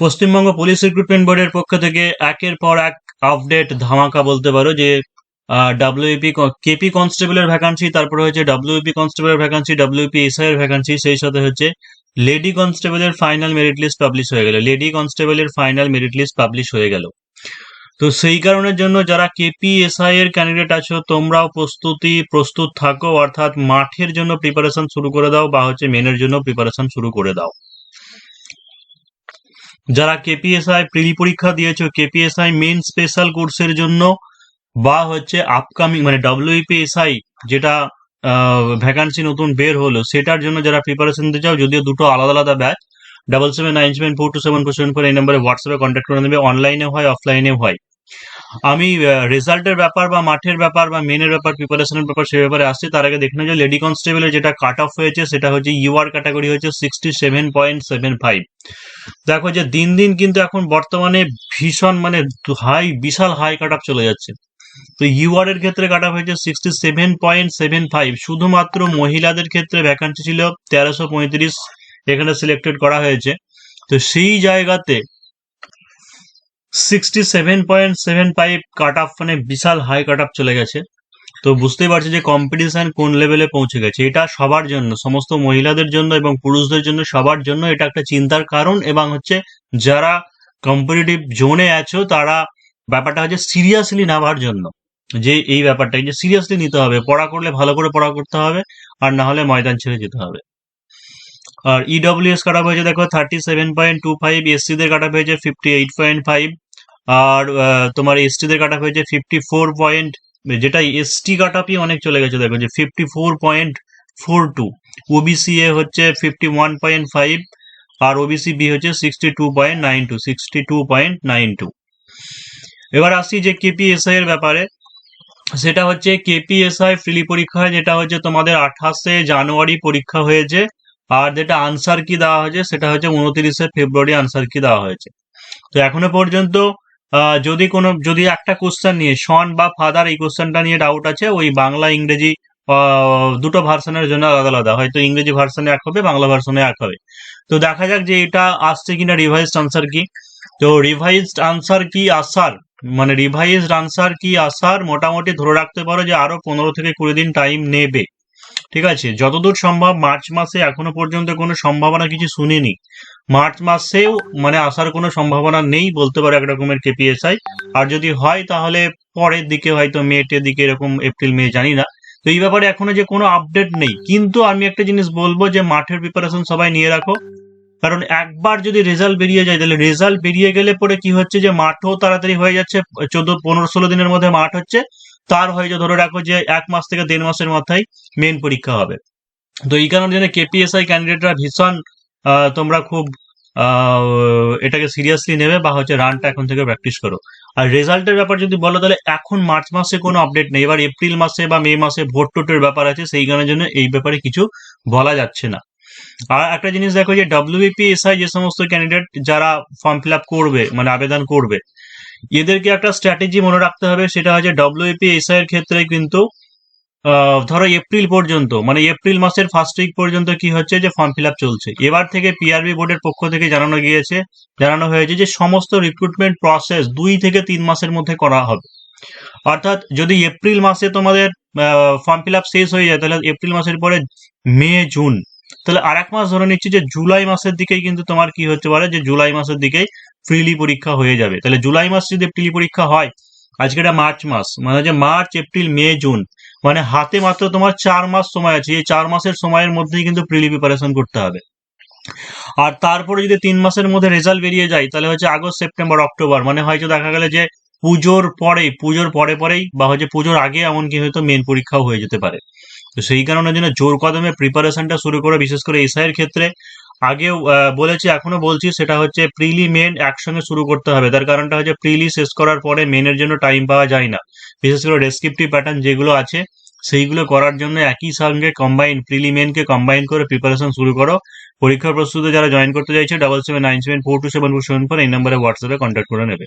Paschimbanga police recruitment বোর্ডের পক্ষ থেকে একের পর এক আপডেট ধামাকা বলতে পারো যে ডাব্লিউপি কেপি কনস্টেবলের ভ্যাকান্সি, তারপরে হচ্ছে ডাব্লিউপি কনস্টেবলের ভ্যাকান্সি, ডাব্লিউপি এসআই এর ভ্যাকান্সি, সেই সাথে হচ্ছে লেডি কনস্টেবলের ফাইনাল মেরিট লিস্ট পাবলিশ হয়ে গেল। লেডি কনস্টেবলের ফাইনাল মেরিট লিস্ট পাবলিশ হয়ে গেল। তো সেই কারণের জন্য যারা কেপি এসআই এর ক্যান্ডিডেট আছো তোমরাও প্রস্তুত থাকো, অর্থাৎ মাঠের জন্য প্রিপারেশন শুরু করে দাও বা হচ্ছে মেনের জন্য প্রিপারেশন শুরু করে দাও। যারা কেপিএসআই প্রিলি পরীক্ষা দিয়েছো, কেপিএসআই মেন স্পেশাল কোর্সের জন্য বা হচ্ছে আপকামিং মানে ডব্লিউপিএসআই যেটা ভ্যাকান্সি নতুন বের হলো সেটার জন্য যারা প্রিপারেশন দিতে চাও, যদিও দুটো আলাদা আলাদা ব্যাচ, 7797427424 এই নম্বরে হোয়াটসঅ্যাপে কন্ট্যাক্ট করে নেবে। অনলাইনে হয়, অফলাইনেও হয়। আমি রেজাল্টের ব্যাপার বা মাঠের ব্যাপার বা মেনের ব্যাপার, প্রিপারেশনের ব্যাপার সে ব্যাপারে আসছে। তার আগে দেখে যে লেডি কনস্টেবলের যেটা কাট অফ হয়েছে সেটা হচ্ছে ইউআর ক্যাটাগরি হচ্ছে 67.75। দেখো যে দিন দিন কিন্তু এখন বর্তমানে ভীষণ মানে বিশাল হাই কাট অফ চলে যাচ্ছে। তো ইউআর এর ক্ষেত্রে কাট অফ হয়েছে 67.75। শুধুমাত্র মহিলাদের ক্ষেত্রে ভ্যাকান্সি ছিল 1335, এখানে সিলেক্টেড করা হয়েছে। তো সেই জায়গাতে 67.75 কাট অফ মানে বিশাল হাই কাট অফ চলে গেছে। তো বুঝতেই পারছি যে কম্পিটিশন কোন লেভেলে পৌঁছে গেছে। এটা সবার জন্য, সমস্ত মহিলাদের জন্য এবং পুরুষদের জন্য, সবার জন্য এটা একটা চিন্তার কারণ। এবং হচ্ছে যারা কম্পিটিটিভ জোনে আছো তারা ব্যাপারটা হচ্ছে সিরিয়াসলি নেওয়ার জন্য, যে এই ব্যাপারটাকে যে সিরিয়াসলি নিতে হবে, পড়া করলে ভালো করে পড়া করতে হবে, আর না হলে ময়দান ছেড়ে যেতে হবে। আর ইডব্লিউএস কাট অফ হয়েছে দেখো 37.25, এসসিদের কাট অফ হয়েছে 58.5, আর তোমার এসটিদের কাট অফ হয়েছে 54. যেটা এসটি কাট অফই অনেক চলে গেছে দেখো যে 54.42। ওবিসি এ হচ্ছে 51.5 আর ওবিসি বি হচ্ছে 62.92। এবার আসছি যে কেপিএসআই এর ব্যাপারে। সেটা হচ্ছে কেপিএসআই প্রিলি পরীক্ষা, যেটা হচ্ছে তোমাদের 28শে জানুয়ারি পরীক্ষা হয়েছে, আর যেটা আনসার কি দেওয়া হয়েছে সেটা হচ্ছে 29শে ফেব্রুয়ারি আনসার কি দেওয়া হয়েছে। তো এখনো পর্যন্ত যদি একটা কোশ্চেন নিয়ে সন বা ফাদার এই কোশ্চেনটা নিয়ে ডাউট আছে, ওই বাংলা ইংরেজি দুটো ভার্সনের জন্য আলাদা আলাদা, হয়তো ইংরেজি ভার্সনে এক হবে, বাংলা ভার্সনে এক হবে। তো দেখা যাক যে এটা আসছে কিনা রিভাইজড আনসার কি। তো রিভাইজড আনসার কি আসার মানে রিভাইজড আনসার কি আসার মোটামুটি ধরে রাখতে পারো যে আরো 15 থেকে 20 দিন টাইম নেবে। ঠিক আছে, যতদূর সম্ভব মার্চ মাসে, এখনো পর্যন্ত কোনো সম্ভাবনা কিছু শুনিনি মার্চ মাসেও মানে আসার কোনো সম্ভাবনা নেই বলতে পারো একরকমের কেপিএসআই। আর যদি হয় তাহলে পরের দিকে, হয়তো মেটের দিকে, এরকম এপ্রিল মে, জানি না। তো এই ব্যাপারে এখনো যে কোনো আপডেট নেই, কিন্তু আমি একটা জিনিস বলবো যে মাঠের প্রিপারেশন সবাই নিয়ে রাখো। কারণ একবার যদি রেজাল্ট বেরিয়ে যায়, তাহলে রেজাল্ট বেরিয়ে গেলে পরে কি হচ্ছে যে মাঠও তাড়াতাড়ি হয়ে যাচ্ছে, 14-15-16 দিনের মধ্যে মাঠ হচ্ছে। তার হয়তো ধরে রাখো যে 1 মাস থেকে 1.5 মাসের মাথায় মেন পরীক্ষা হবে। তো এই কারণের জন্য কেপিএসআই ক্যান্ডিডেটরা ভীষণ তোমরা খুব এটাকে সিরিয়াসলি নেবে বা হচ্ছে রানটা এখন থেকে প্র্যাকটিস করো। আর রেজাল্টের ব্যাপার যদি বলো তাহলে এখন মার্চ মাসে কোনো আপডেট নেই। এবার এপ্রিল মাসে বা মে মাসে ভোট টোটের ব্যাপার আছে, সেই কারণের জন্য এই ব্যাপারে কিছু বলা যাচ্ছে না। আর একটা জিনিস দেখো যে ডব্লিউবিপিএসআই যে সমস্ত ক্যান্ডিডেট যারা ফর্ম ফিল আপ করবে মানে আবেদন করবে, এদেরকে একটা স্ট্র্যাটেজি মনে রাখতে হবে। সেটা হচ্ছে ডব্লিউবিপিএসআই এর ক্ষেত্রে কিন্তু ধরো এপ্রিল পর্যন্ত মানে এপ্রিল মাসের ফার্স্ট উইক পর্যন্ত কি হচ্ছে যে ফর্ম ফিল আপ চলছে। এবার থেকে পিআরবি বোর্ডের পক্ষ থেকে জানানো হয়েছে যে সমস্ত রিক্রুটমেন্ট প্রসেস 2 থেকে 3 মাসের মধ্যে করা হবে। অর্থাৎ যদি এপ্রিল মাসে তোমাদের ফর্ম ফিল আপ শেষ হয়ে যায়, তাহলে এপ্রিল মাসের পরে মে জুন, তাহলে আর 1 মাস ধরে নিচ্ছি যে জুলাই মাসের দিকেই কিন্তু তোমার কি হচ্ছে বলে যে জুলাই মাসের দিকেই প্রিলি পরীক্ষা হয়ে যাবে। তাহলে জুলাই মাস যদি প্রিলি পরীক্ষা হয়, আজকে এটা মার্চ মাস, মানে যে মার্চ এপ্রিল মে জুন, মানে হাতে মাত্র তোমার 4 মাস সময় আছে। এই 4 মাসের সময়ের মধ্যেই কিন্তু প্রিলি প্রিপারেশন করতে হবে। আর তারপরে যদি 3 মাসের মধ্যে রেজাল্ট বেরিয়ে যায়, তাহলে হচ্ছে আগস্ট সেপ্টেম্বর অক্টোবর, মানে হয়তো দেখা গেলে যে পুজোর পরেই বা হচ্ছে পুজোর আগে এমনকি হয়তো মেন পরীক্ষাও হয়ে যেতে পারে। তো সেই কারণের জন্য জোর কদমে প্রিপারেশনটা শুরু করে, বিশেষ করে এসআই এর ক্ষেত্রে আগেও বলেছি এখনো বলছি, সেটা হচ্ছে প্রিলি মেন একসঙ্গে শুরু করতে হবে। তার কারণটা হচ্ছে প্রিলি শেষ করার পরে মেনের জন্য টাইম পাওয়া যায় না। বিশেষ করে ডেসক্রিপটিভ প্যাটার্ন যেগুলো আছে সেইগুলো করার জন্য একই সঙ্গে প্রিলি মেনকে কম্বাইন করে প্রিপারেশন শুরু করো। পরীক্ষার প্রস্তুতি যারা জয়েন করতে চাইছে 7797427474 এই নম্বরে হোয়াটসঅ্যাপে কন্ট্যাক্ট করে নেবে।